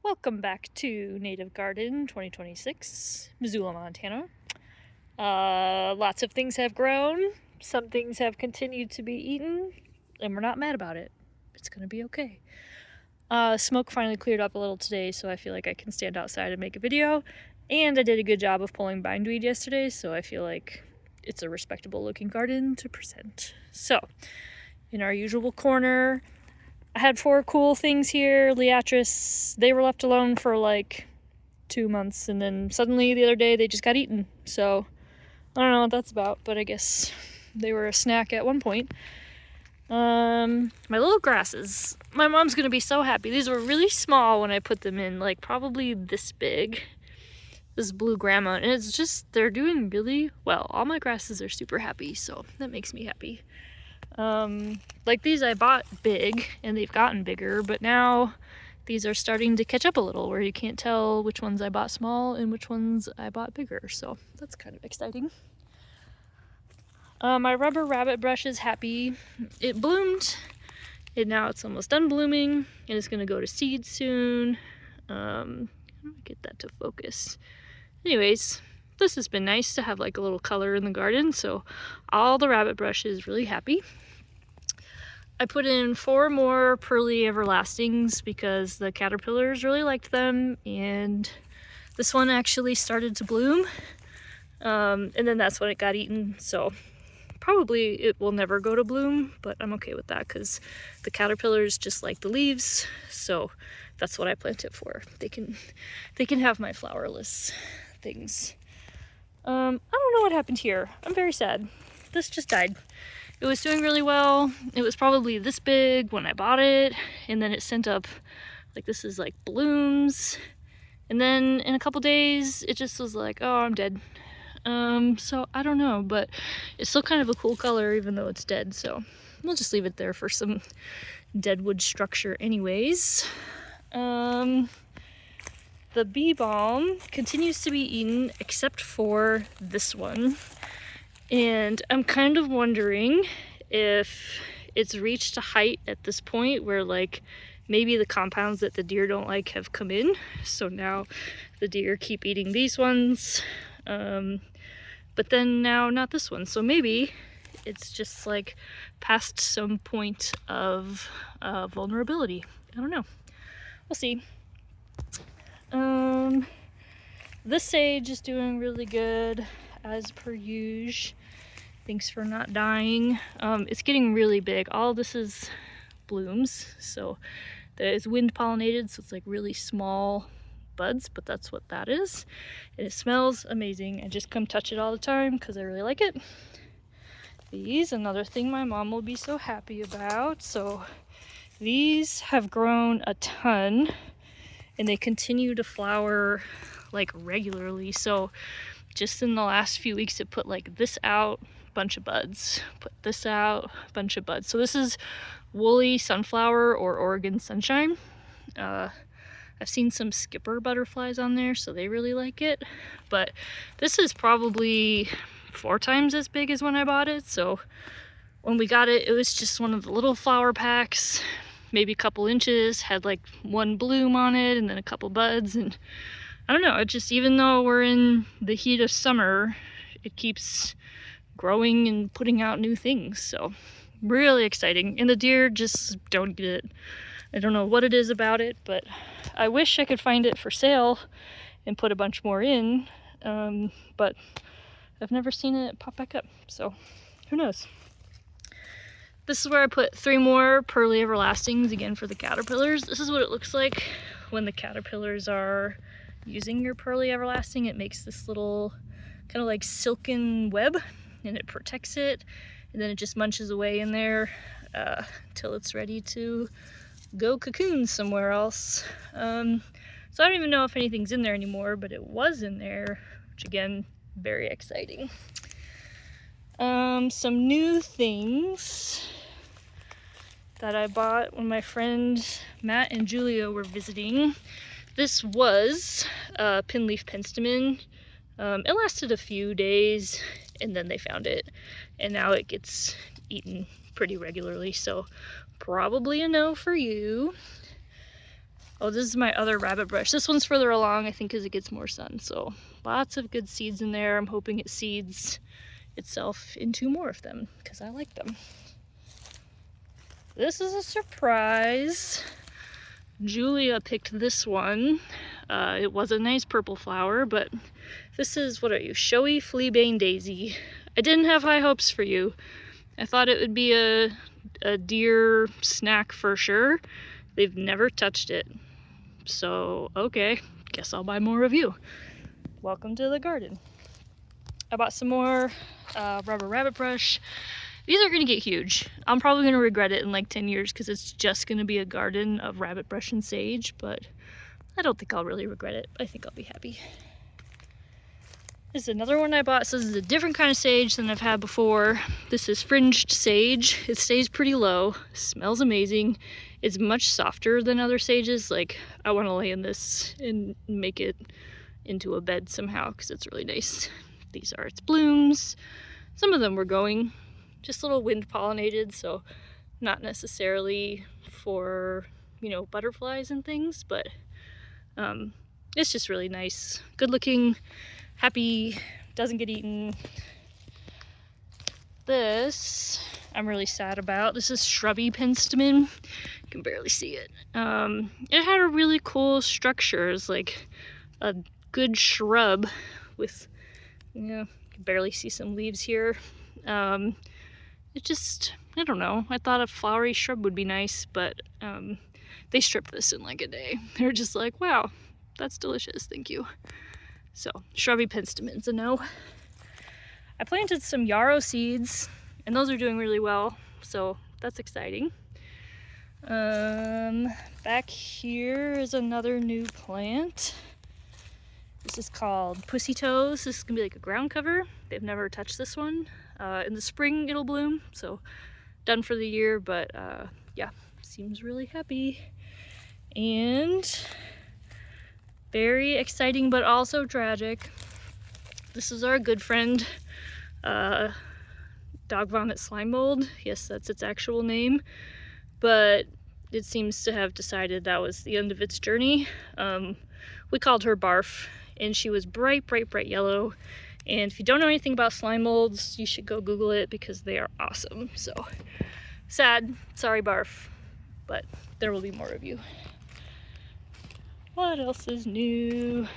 Welcome back to Native Garden 2026, Missoula, Montana. Lots of things have grown, some things have continued to be eaten, and we're not mad about it. It's gonna be okay. Smoke finally cleared up a little today, so I feel like I can stand outside and make a video. And I did a good job of pulling bindweed yesterday, so I feel like it's a respectable looking garden to present. So, in our usual corner, I had 4 cool things here. Liatris, they were left alone for like 2 months, and then suddenly the other day they just got eaten. So I don't know what that's about, but I guess they were a snack at one point. My little grasses. My mom's gonna be so happy. These were really small when I put them in, like probably this big. This blue grandma, and it's just, they're doing really well. All my grasses are super happy, so that makes me happy. Like these I bought big and they've gotten bigger, but now these are starting to catch up a little where you can't tell which ones I bought small and which ones I bought bigger, so that's kind of exciting. My rubber rabbit brush is happy. It bloomed and now it's almost done blooming and it's gonna go to seed soon. How do I get that to focus? Anyways, this has been nice to have like a little color in the garden, so all the rabbit brush is really happy. I put in 4 more pearly everlastings because the caterpillars really liked them, and this one actually started to bloom, and then that's when it got eaten, so probably it will never go to bloom, but I'm okay with that because the caterpillars just like the leaves, so that's what I plant it for. They can have my flowerless things. I don't know what happened here. I'm very sad. This just died. It was doing really well. It was probably this big when I bought it, and then it sent up, like, this is like blooms, and then in a couple days it just was like, oh, I'm dead. So I don't know, but it's still kind of a cool color even though it's dead, so we'll just leave it there for some deadwood structure anyways. The bee balm continues to be eaten except for this one. And I'm kind of wondering if it's reached a height at this point where like maybe the compounds that the deer don't like have come in. So now the deer keep eating these ones, but then now not this one. So maybe it's just like past some point of vulnerability. I don't know. We'll see. This sage is doing really good as per usual. Thanks for not dying. It's getting really big. All this is blooms, so that is wind pollinated, so it's like really small buds, but that's what that is. And it smells amazing. I just come touch it all the time because I really like it. These, another thing my mom will be so happy about. So these have grown a ton and they continue to flower like regularly. So just in the last few weeks it put like this out, bunch of buds, put this out, bunch of buds. So this is woolly sunflower or Oregon sunshine. I've seen some skipper butterflies on there, so they really like it, but this is probably 4 times as big as when I bought it. So when we got it, it was just one of the little flower packs, maybe a couple inches, had like 1 bloom on it and then a couple buds, and I don't know, it just, even though we're in the heat of summer, it keeps growing and putting out new things, so really exciting. And the deer just don't get it. I don't know what it is about it, but I wish I could find it for sale and put a bunch more in, but I've never seen it pop back up, so who knows. This is where I put 3 more pearly everlastings, again for the caterpillars. This is what it looks like when the caterpillars are using your pearly everlasting. It makes this little kind of like silken web and it protects it, and then it just munches away in there till it's ready to go cocoon somewhere else. So I don't even know if anything's in there anymore, but it was in there, which again, very exciting. Some new things that I bought when my friends Matt and Julia were visiting. This was Pinleaf penstemon. It lasted a few days and then they found it, and now it gets eaten pretty regularly, so probably a no for you. Oh, this is my other rabbit brush. This one's further along, I think, because it gets more sun. So lots of good seeds in there. I'm hoping it seeds itself into more of them because I like them. This is a surprise. Julia picked this one. It was a nice purple flower, but this is, what are you, Showy fleabane daisy. I didn't have high hopes for you. I thought it would be a deer snack for sure. They've never touched it. So, okay, guess I'll buy more of you. Welcome to the garden. I bought some more rubber rabbit brush. These are gonna get huge. I'm probably gonna regret it in like 10 years because it's just gonna be a garden of rabbit brush and sage, but I don't think I'll really regret it. I think I'll be happy. This is another one I bought. So this is a different kind of sage than I've had before. This is fringed sage. It stays pretty low, smells amazing. It's much softer than other sages. Like, I wanna lay in this and make it into a bed somehow because it's really nice. These are its blooms. Some of them were going, just little wind pollinated, so not necessarily for, you know, butterflies and things, but it's just really nice. Good looking, happy, doesn't get eaten. This I'm really sad about. This is Shrubby penstemon. You can barely see it. It had a really cool structure. It's like a good shrub with, you know, you can barely see some leaves here. It just, I don't know. I thought a flowery shrub would be nice, but they stripped this in like a day. They were just like, wow, that's delicious, thank you. So, Shrubby penstemon's a no. I planted some yarrow seeds, and those are doing really well, so that's exciting. Back here is another new plant. This is called Pussytoes. This is gonna be like a ground cover. They've never touched this one. In the spring it'll bloom, so done for the year, but yeah, seems really happy. And very exciting but also tragic. This is our good friend, dog vomit slime mold. Yes, that's its actual name, but it seems to have decided that was the end of its journey. We called her Barf, and she was bright yellow. And if you don't know anything about slime molds, you should go Google it because they are awesome. So sad, sorry Barf, but there will be more of you. What else is new?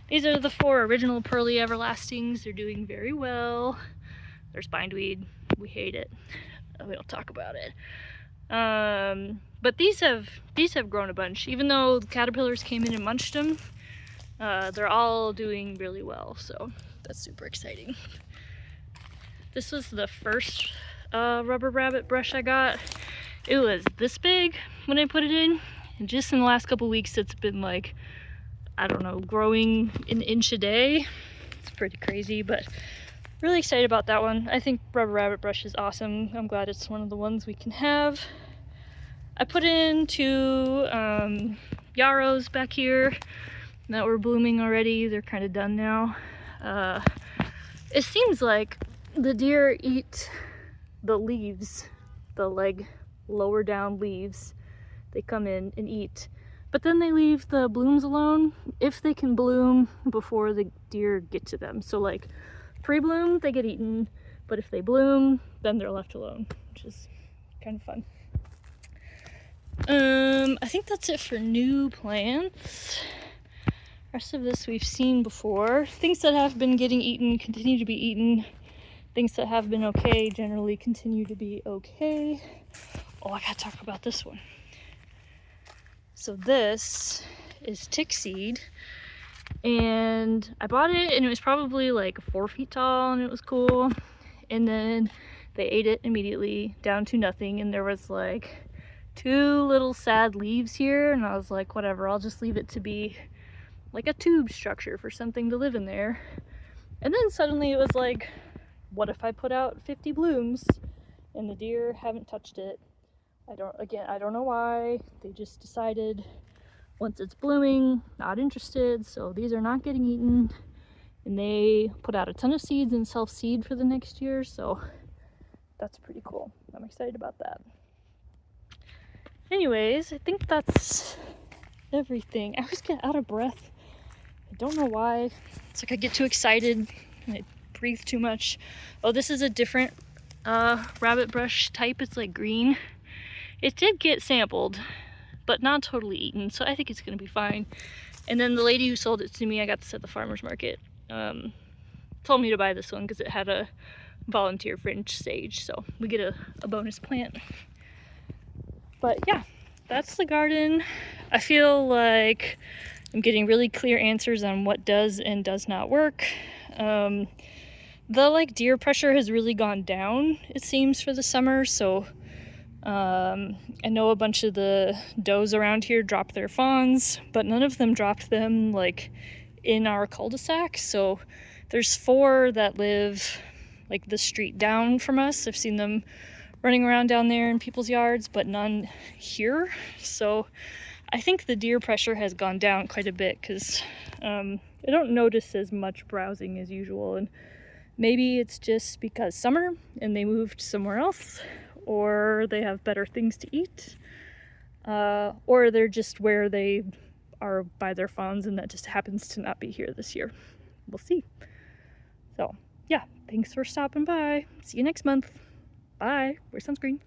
These are the 4 original Pearly Everlastings. They're doing very well. There's bindweed, we hate it. We don't talk about it. But these have grown a bunch. Even though the caterpillars came in and munched them, they're all doing really well, so that's super exciting. This was the first rubber rabbit brush I got. It was this big when I put it in, and just in the last couple weeks it's been like, I don't know, growing an inch a day. It's pretty crazy, but really excited about that one. I think rubber rabbit brush is awesome. I'm glad it's one of the ones we can have. I put in 2 yarrows back here that were blooming already. They're kind of done now. It seems like the deer eat the leaves, the like lower down leaves. They come in and eat, but then they leave the blooms alone if they can bloom before the deer get to them. So like pre-bloom, they get eaten, but if they bloom, then they're left alone, which is kind of fun. I think that's it for new plants. Rest of this we've seen before. Things that have been getting eaten continue to be eaten. Things that have been okay generally continue to be okay. Oh, I gotta talk about this one. So this is tick seed, and I bought it and it was probably like 4 feet tall and it was cool. And then they ate it immediately down to nothing, and there was like 2 little sad leaves here, and I was like, whatever, I'll just leave it to be like a tube structure for something to live in there. And then suddenly it was like, what if I put out 50 blooms? And the deer haven't touched it. I don't know why. They just decided once it's blooming, not interested, so these are not getting eaten. And they put out a ton of seeds and self-seed for the next year, so that's pretty cool. I'm excited about that. Anyways, I think that's everything. I always get out of breath. I don't know why. It's like I get too excited and I breathe too much. Oh, this is a different rabbit brush type. It's like green. It did get sampled, but not totally eaten, so I think it's gonna be fine. And then the lady who sold it to me, I got this at the farmer's market, told me to buy this one because it had a volunteer fringe sage, so we get a bonus plant. But yeah, that's the garden. I feel like I'm getting really clear answers on what does and does not work. The like deer pressure has really gone down, it seems, for the summer, so I know a bunch of the does around here dropped their fawns, but none of them dropped them like in our cul-de-sac. So there's 4 that live like the street down from us. I've seen them running around down there in people's yards, but none here. So I think the deer pressure has gone down quite a bit because I don't notice as much browsing as usual, and maybe it's just because summer and they moved somewhere else, or they have better things to eat, or they're just where they are by their fawns and that just happens to not be here this year. We'll see. So yeah, thanks for stopping by. See you next month. Bye. Wear sunscreen.